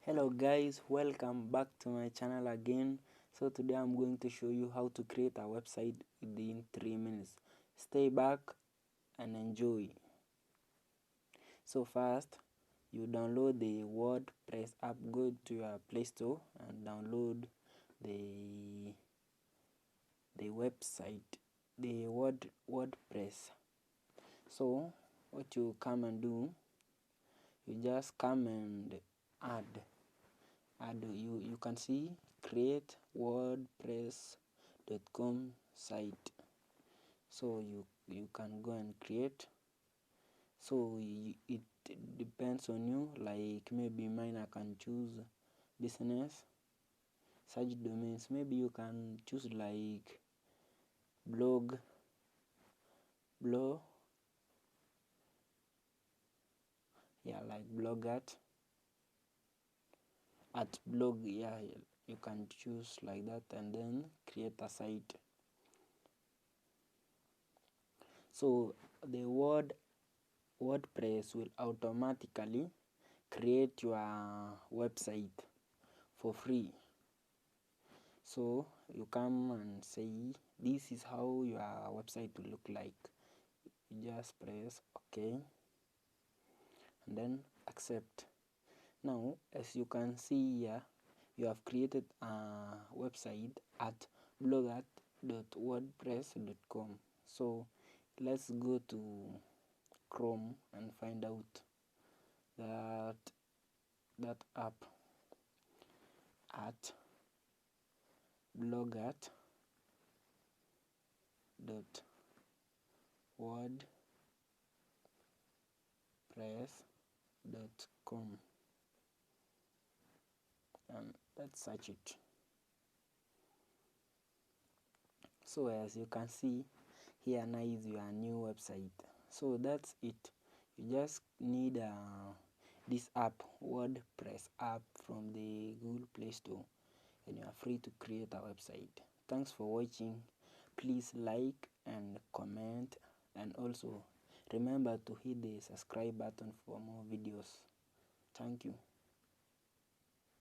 Hello guys, welcome back to my channel again. So today I'm going to show you how to create a website within 3 minutes. Stay back and enjoy. So first, you download the WordPress app. Go to your Play Store and download the website, the WordPress. So what you come and do, you just come and add you can see create wordpress.com site. So you can go and create. So it depends on you, like maybe mine I can choose business, search domains. Maybe you can choose like blog like blog at blog, you can choose like that and then create a site. So the WordPress will automatically create your website for free. So you come and say this is how your website will look like. You just press OK and then accept. Now as you can see here, you have created a website at blogat.wordpress.com. So let's go to Chrome and find out that app at blogat.wordpress.com and let's search it. So as you can see here, now is your new website. So that's it. You just need this app, WordPress app, from the Google Play Store, and you are free to create a website. Thanks for watching. Please like and comment, and also remember to hit the subscribe button for more videos. Thank you.